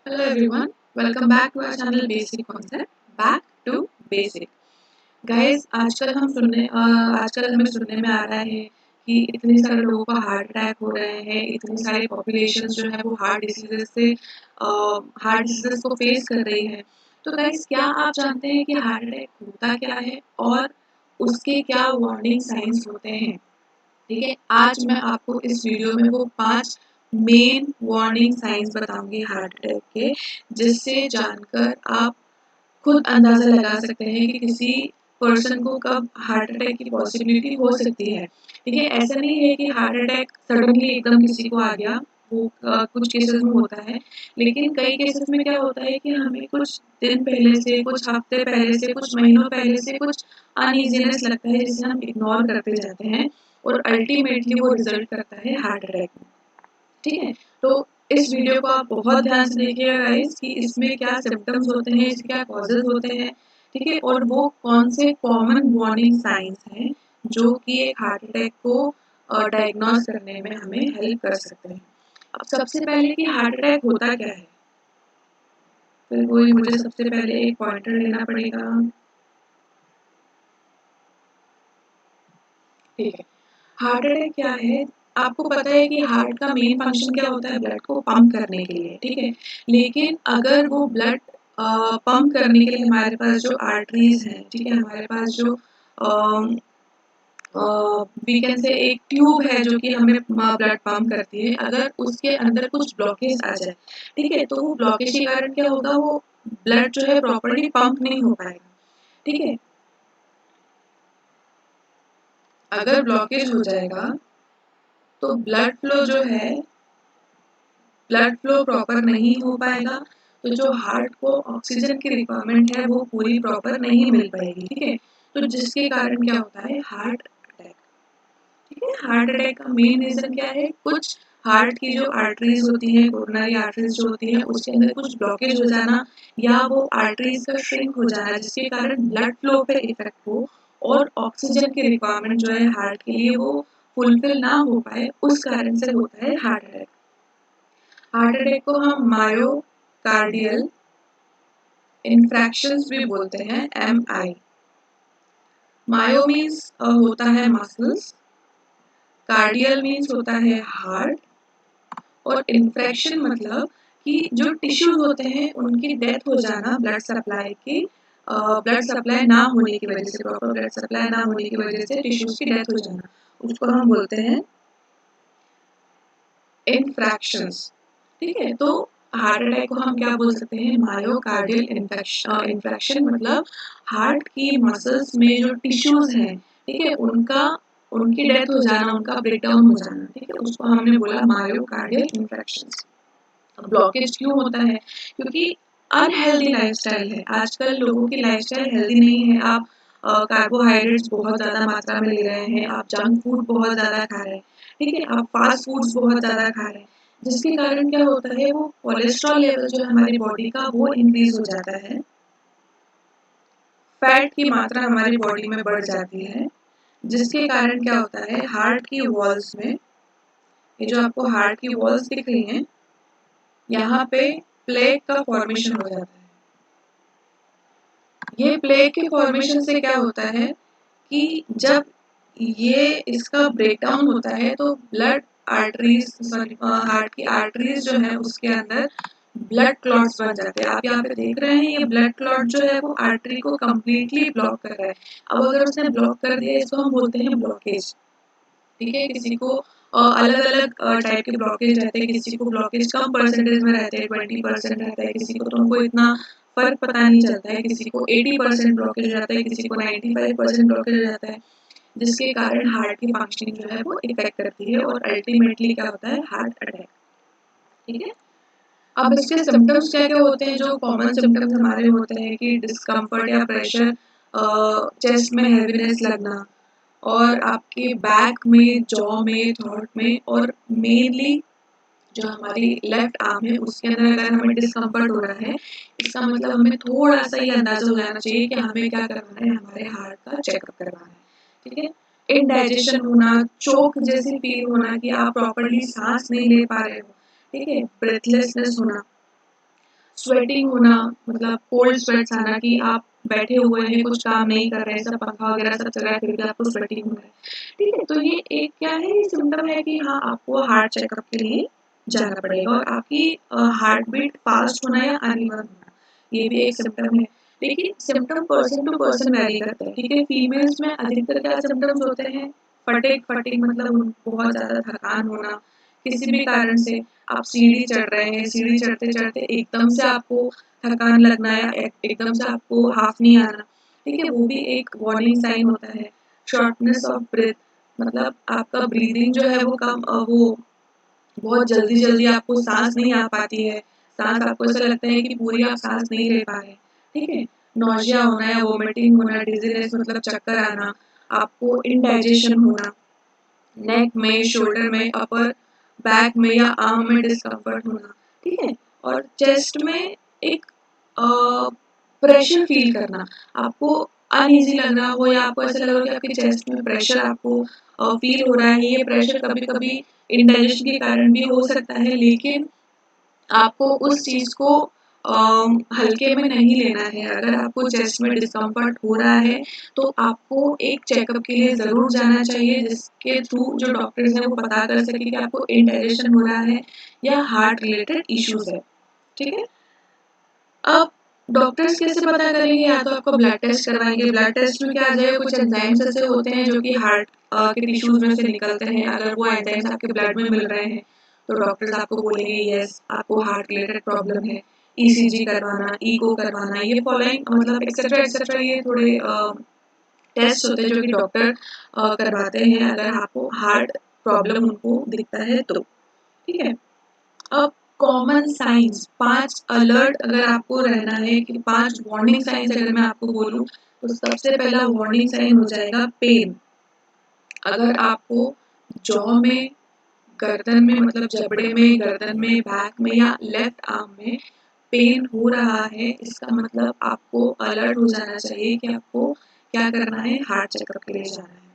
Hello everyone, welcome back to our channel Basic Concept. Back to Basic. Guys, आजकल हमें सुनने में आ रहा है कि इतने सारे लोगों को हार्ट अटैक हो रहे हैं, इतनी सारी पॉपुलेशन जो है वो हार्ट डिसीजेस को फेस कर रही है। तो गाइस, क्या आप जानते हैं कि हार्ट अटैक होता क्या है और उसके क्या वार्निंग साइंस होते हैं? ठीक है, आज मैं आपको इस वीडियो में वो 5 मेन वार्निंग साइंस बताऊंगी हार्ट अटैक के, जिससे जानकर आप खुद अंदाजा लगा सकते हैं कि किसी पर्सन को कब हार्ट अटैक की पॉसिबिलिटी हो सकती है। ठीक है, ऐसा नहीं है कि हार्ट अटैक सडनली एकदम किसी को आ गया, वो कुछ केसेस में होता है, लेकिन कई केसेस में क्या होता है कि हमें कुछ दिन पहले से, कुछ हफ्ते पहले से, कुछ महीनों पहले से कुछ अनईजीनेस लगता है, जिसे हम इग्नोर करते जाते हैं और अल्टीमेटली वो रिजल्ट करता है हार्ट अटैक में। ठीक है, तो इस वीडियो को आप बहुत ध्यान से देखिएगा गाइस कि इसमें क्या सिम्टम्स होते हैं, इसके क्या कॉजेज होते हैं। ठीक है, और वो कौन से कॉमन वार्निंग साइंस हैं जो कि एक हार्ट अटैक को डायग्नोस करने में हमें हेल्प कर सकते हैं। अब सबसे पहले कि हार्ट अटैक होता क्या है, फिर वही मुझे सबसे पहले एक पॉइंटर लेना पड़ेगा। ठीक है, हार्ट अटैक क्या है? आपको पता है कि हार्ट का मेन फंक्शन क्या होता है? ब्लड को पंप करने के लिए। ठीक है, लेकिन अगर वो ब्लड पंप करने के लिए हमारे पास जो आर्टरीज हैं, ठीक है, हमारे पास जो वी कैन से एक ट्यूब है जो कि हमें ब्लड पंप करती है, अगर उसके अंदर कुछ ब्लॉकेज आ जाए, ठीक है, तो वो ब्लॉकेज के कारण क्या होगा, वो ब्लड जो है प्रॉपर्ली पंप नहीं हो पाएगा। ठीक है, अगर ब्लॉकेज हो जाएगा तो ब्लड फ्लो प्रॉपर नहीं हो पाएगा, तो जो हार्ट को ऑक्सीजन की रिक्वायरमेंट है वो पूरी प्रॉपर नहीं मिल पाएगी। ठीक है, तो जिसके कारण क्या होता है, हार्ट अटैक। ठीक है, हार्ट अटैक का मेन रीजन क्या है? कुछ हार्ट की जो आर्टरीज होती हैं, कोरोनरी आर्टरीज जो होती हैं, उसके अंदर कुछ ब्लॉकेज हो जाना, या वो आर्टरीज का श्रिंक हो जाना, जिसके कारण ब्लड फ्लो पे इफेक्ट हो और ऑक्सीजन की रिक्वायरमेंट जो है हार्ट के लिए वो फुलफिल ना हो पाए, उस कारण से होता है हार्ट अटैक। हार्ट अटैक को हम मायोकार्डियल इन्फ्रैक्शंस भी बोलते हैं, MI। मायो मीन्स होता है मसल्स, कार्डियल मीन्स होता है हार्ट, और इन्फ्रैक्शन मतलब कि जो टिश्यूज होते हैं उनकी डेथ हो जाना, ब्लड सप्लाई ना होने की वजह से, प्रॉपर ब्लड सप्लाई ना होने की वजह से टिश्यूज की डेथ हो जाना, उसको हम बोलते हैं इन्फ्रैक्शंस। ठीक है, तो हार्ट अटैक को हम क्या बोल सकते हैं? मायोकार्डियल इन्फ्रैक्शन मतलब हार्ट की मसल्स में जो टिश्यूज हैं, ठीक है, उनकी डेथ हो जाना, उनका ब्रेकडाउन हो जाना। ठीक है, उसको हमने बोला मायोकार्डियल इन्फ्रैक्शंस। ब्लॉकेज क्यों होता है? क्योंकि अनहेल्दी लाइफस्टाइल है, आजकल लोगों की लाइफस्टाइल हेल्दी नहीं है। आप कार्बोहाइड्रेट्स बहुत ज़्यादा मात्रा में ले रहे हैं, आप जंक फूड बहुत ज़्यादा खा रहे हैं, ठीक है, आप फास्ट फूड्स बहुत ज़्यादा खा रहे हैं, जिसके कारण क्या होता है, वो कोलेस्ट्रॉल लेवल जो है हमारी बॉडी का वो इंक्रीज हो जाता है, फैट की मात्रा हमारी बॉडी में बढ़ जाती है, जिसके कारण क्या होता है, हार्ट की वॉल्स में, ये जो आपको हार्ट की वॉल्स दिख रही हैं, यहाँ पे प्लेग का फॉर्मेशन हो जाता है। ये प्लेग के फॉर्मेशन से क्या होता है कि जब ये इसका ब्रेकडाउन होता है तो ब्लड आर्टरीज, सॉरी, हार्ट की आर्टरीज जो है उसके अंदर ब्लड क्लॉट्स बन जाते हैं। आप यहाँ पे देख रहे हैं, ये ब्लड क्लॉट जो है वो आर्टरी को कम्प्लीटली ब्लॉक कर रहा है। अब अगर उसने ब्लॉक कर दिया, इसको हम बोलते हैं ब्लॉकेज। ठीक है, किसी को अलग अलग टाइप के ब्लॉकेज रहते हैं, किसी को ब्लॉकेज कम परसेंटेज में रहते हैं, 20% रहता है, किसी को तो उनको इतना फर्क पता नहीं चलता है, किसी को 80% ब्लॉकेज रहता है, किसी को 95% ब्लॉकेज रहता है, जिसके कारण हार्ट की फंक्शनिंग जो है वो इफेक्ट करती है और अल्टीमेटली क्या होता है, हार्ट अटैक। ठीक है, अब इसके सिम्टम्स क्या क्या होते हैं? जो कॉमन सिम्टम्स हमारे होते हैं कि डिस्कम्फर्ट या प्रेशर, चेस्ट में हेवीनेस लगना, और आपके बैक में, जॉ में, थ्रोट में, और मेनली जो हमारी लेफ्ट आर्म है उसके अंदर अगर हमें डिस्कम्फर्ट हो रहा है, इसका मतलब हमें थोड़ा सा ये अंदाजा हो जाना चाहिए कि हमें क्या करवाना है, हमारे हार्ट का चेकअप करवाना है। ठीक है, इनडाइजेशन होना, चोक जैसी फील होना कि आप प्रॉपर्ली सांस नहीं ले पा रहे हो, ठीक है, ब्रेथलेसनेस होना, स्वेटिंग होना, मतलब कोल्ड स्वेट्स आना कि आप बैठे हुए हैं, कुछ काम नहीं कर रहे हैं, सब पंखा वगैरह सब चल रहा है, फिर भी आपको स्वेटिंग हो रहा है, ठीक है? तो ये एक क्या है, ये सिम्पटम है कि हाँ, आपको हार्ट चेकअप के लिए जाना पड़ेगा और आपकी हार्ट बीट फास्ट होना या अनइवन होना, ये भी एक सिम्पटम है। लेकिन symptom person to person vary करते हैं, ठीक है? फीमेल्स में अधिकतर क्या सिम्पटम्स होते हैं, फटीग फटीग मतलब बहुत ज़्यादा थकान होना, किसी भी कारण से आप सीढ़ी चढ़ रहे हैं, सीढ़ी चढ़ते-चढ़ते एकदम से आपको थकान लगना या एकदम से आपको हाफ नहीं आना, ठीक है? वो भी एक वार्निंग साइन होता है। शॉर्टनेस ऑफ ब्रेथ, मतलब आपका ब्रीदिंग जो है वो वो बहुत जल्दी-जल्दी आपको साँस नहीं आ पाती है। साँस आपको ऐसा लगता है कि पूरी आप साँस नहीं ले पा रहे, ठीक है? नौसिया होना या वोमिटिंग होना, डिज़ीनेस मतलब चक्कर आना, आपको इंडाइजेशन होना, नेक में, शोल्डर में, अपर बैक में या आर्म में डिस्कम्फर्ट होना, ठीक है? और चेस्ट में एक अ, प्रेशर फ़ील करना, आपको अनईज़ी लग रहा हो या आपको ऐसा लग रहा हो कि आपके चेस्ट में प्रेशर आपको फ़ील हो रहा है। ये प्रेशर कभी-कभी इंडाइजेशन के कारण भी हो सकता है, लेकिन आपको उस चीज़ को हल्के में नहीं लेना है। अगर आपको चेस्ट में डिस्कम्फर्ट हो रहा है, तो आपको एक चेकअप के लिए ज़रूर जाना चाहिए, जिसके थ्रू जो डॉक्टर्स हैं वो पता कर सकें कि आपको इंडाइजेशन हो रहा है या हार्ट रिलेटेड इश्यूज़ है, ठीक है? अब डॉक्टर्स कैसे पता करेंगे, या तो आपको ब्लड टेस्ट करवाएँगे, ब्लड टेस्ट में क्या आ जाएगा, कुछ एंजाइम्स ऐसे होते हैं जो कि हार्ट के टिश्यूज़ में से निकलते हैं, अगर वो एंजाइम्स आपके ब्लड में मिल रहे हैं, तो डॉक्टर्स आपको बोलेंगे यस, आपको हार्ट रिलेटेड प्रॉब्लम है, ईसीजी करवाना, ईको करवाना, ये फॉलोइंग मतलब एक्सेट्रा एक्सेट्रा ये थोड़े टेस्ट होते हैं जो कि डॉक्टर करवाते हैं अगर आपको हार्ट प्रॉब्लम उनको दिखता है तो, ठीक है? अब कॉमन साइंस 5 अलर्ट अगर आपको रहना है कि 5 वार्निंग साइंस अगर मैं आपको बोलूँ, तो सबसे पहला वार्निंग साइन हो जाएगा पेन। अगर आपको जॉ में, गर्दन में मतलब जबड़े में, गर्दन में, बैक में या लेफ्ट आर्म में पेन हो रहा है, इसका मतलब आपको अलर्ट हो जाना चाहिए कि आपको क्या करना है, हार्ट चेकअप के लिए जाना है।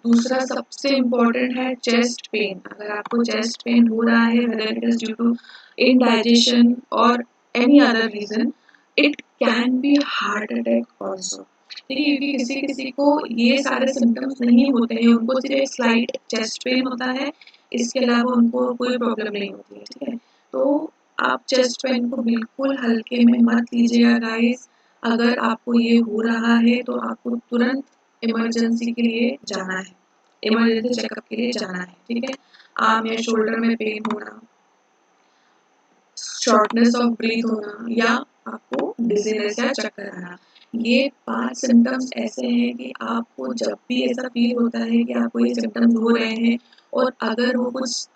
दूसरा सबसे इम्पोर्टेंट है चेस्ट पेन। अगर आपको चेस्ट पेन हो रहा है whether it is due to indigestion और any other reason, it can be heart attack also, ठीक है? क्योंकि किसी किसी को ये सारे सिम्टम्स नहीं होते हैं, उनको सिर्फ एक स्लाइट चेस्ट पेन होता है, इसके अलावा उनको कोई प्रॉब्लम नहीं होती है, ठीक है? तो आप चेस्ट पेन को बिल्कुल हल्के में मत लीजिएगा गाइस। अगर आपको ये हो रहा है तो आपको तुरंत इमरजेंसी के लिए जाना है, इमरजेंसी चेकअप के लिए जाना है, ठीक है? आर्म या शोल्डर में पेन होना, शॉर्टनेस ऑफ ब्रीथ होना या आपको डिजीनेस या चक्कर आना, ये 5 सिम्पटम्स ऐसे हैं कि आपको जब भी ऐसा फील होता है कि आपको ये सिम्पटम्स हो रहे हैं और अगर वो कुछ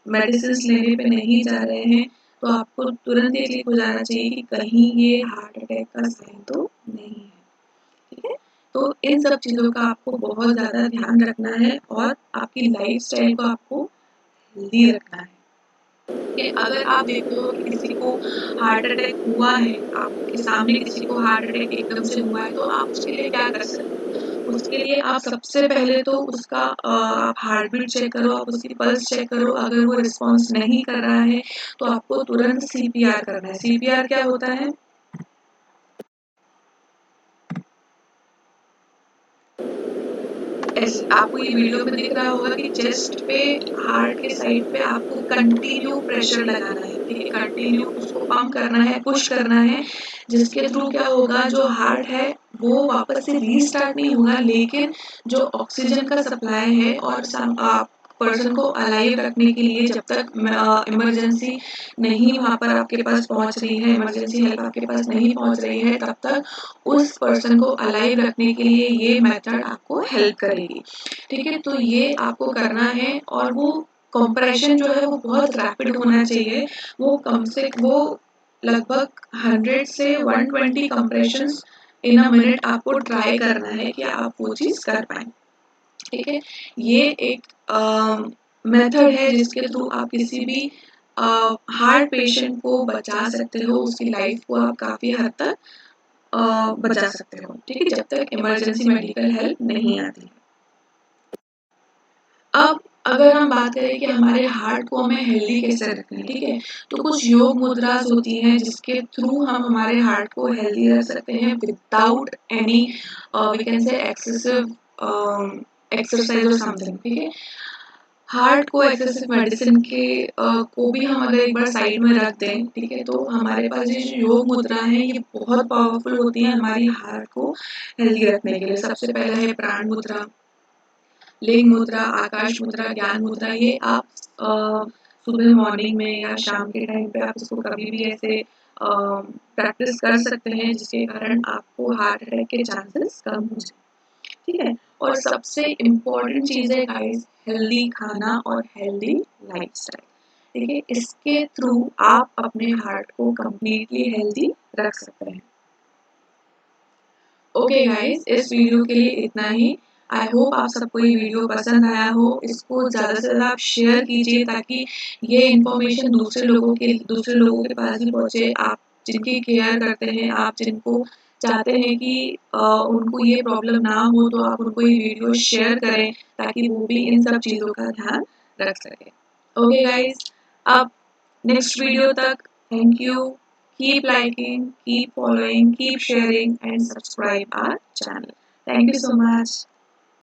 मेडिसिन्स लेने पे नहीं जा रहे हैं, तो आपको तुरंत ये क्लिक हो जाना चाहिए कि कहीं ये हार्ट अटैक का साइन तो नहीं है, ठीक है? तो इन सब चीज़ों का आपको बहुत ज़्यादा ध्यान रखना है और आपकी लाइफ़स्टाइल को आपको हेल्दी रखना है। कि अगर आप देखते हो कि किसी को हार्ट अटैक हुआ है, आपके सामने किसी को हार्ट अटैक एकदम से हुआ है, तो आप उसके लिए क्या कर सकते हो? उसके लिए आप सबसे पहले तो उसका आप हार्ट बीट चेक करो, आप उसकी पल्स चेक करो, अगर वो रिस्पॉन्स नहीं कर रहा है, तो आपको तुरंत सीपीआर करना है। सीपीआर क्या होता है? ऐसे आपको ये वीडियो में दिख रहा होगा कि चेस्ट पे, हार्ट के साइड पे आपको कंटिन्यू प्रेशर लगाना है, ठीक है? कंटिन्यू उसको पंप करना है, पुश करना है, जिसके थ्रू क्या होगा, जो हार्ट है वो वापस से रीस्टार्ट नहीं होगा, लेकिन जो ऑक्सीजन का सप्लाई है और पर्सन को अलाइव रखने के लिए जब तक इमरजेंसी नहीं वहाँ पर आपके पास पहुँच रही है, इमरजेंसी हेल्प आपके पास नहीं पहुँच रही है, तब तक उस पर्सन को अलाइव रखने के लिए ये मेथड आपको हेल्प करेगी, ठीक है? तो ये आपको करना है और वो कंप्रेशन जो है वो बहुत रैपिड होना चाहिए। वो लगभग 100 से 120 कंप्रेशंस इन अ मिनट आपको ट्राई करना है कि आप वो चीज़ कर पाएँ, ठीक है? ये एक मेथड है जिसके थ्रू आप किसी भी हार्ट पेशेंट को बचा सकते हो, उसकी लाइफ को आप काफ़ी हद तक बचा सकते हो, ठीक है? जब तक इमरजेंसी मेडिकल हेल्प नहीं आती। अब अगर हम बात करें कि हमारे हार्ट को हमें हेल्दी कैसे रखना है, ठीक है? तो कुछ योग मुद्रास होती हैं जिसके थ्रू हम हमारे हार्ट को हेल्दी रख सकते हैं without any we can say excessive exercise और समथिंग, ठीक है? हार्ट को एक्सेसिव मेडिसिन के को भी हम अगर एक बार साइड में रख दें, ठीक है? तो हमारे पास ये जो योग मुद्रा है ये बहुत पावरफुल होती है हमारी हार्ट को हेल्दी रखने के लिए। सबसे पहला है प्राण मुद्रा, लिंग मुद्रा, आकाश मुद्रा, ज्ञान मुद्रा। ये आप सुबह मॉर्निंग में या शाम के टाइम पे आप इसको कभी भी ऐसे प्रैक्टिस कर सकते हैं जिसके कारण आपको हार्ट अटैक के चांसेस कम हो जाए, ठीक है? और सबसे इम्पोर्टेंट चीज़ है गाइस हेल्दी खाना और हेल्दी लाइफस्टाइल, ठीक है? इसके थ्रू आप अपने हार्ट को कंप्लीटली हेल्दी रख सकते हैं। ओके गाइस, इस वीडियो के लिए इतना ही। आई होप आप सबको ये वीडियो पसंद आया हो। इसको ज़्यादा से ज़्यादा आप शेयर कीजिए ताकि ये इन्फॉर्मेशन दूसरे लोगों के पास भी पहुँचे। आप जिनकी केयर करते हैं, आप जिनको चाहते हैं कि उनको ये प्रॉब्लम ना हो तो आप उनको ये वीडियो शेयर करें ताकि वो भी इन सब चीज़ों का ध्यान रख सकें। ओके गाइस, अब नेक्स्ट वीडियो तक thank you. Keep liking, keep following, keep sharing and subscribe our channel. Thank you so much.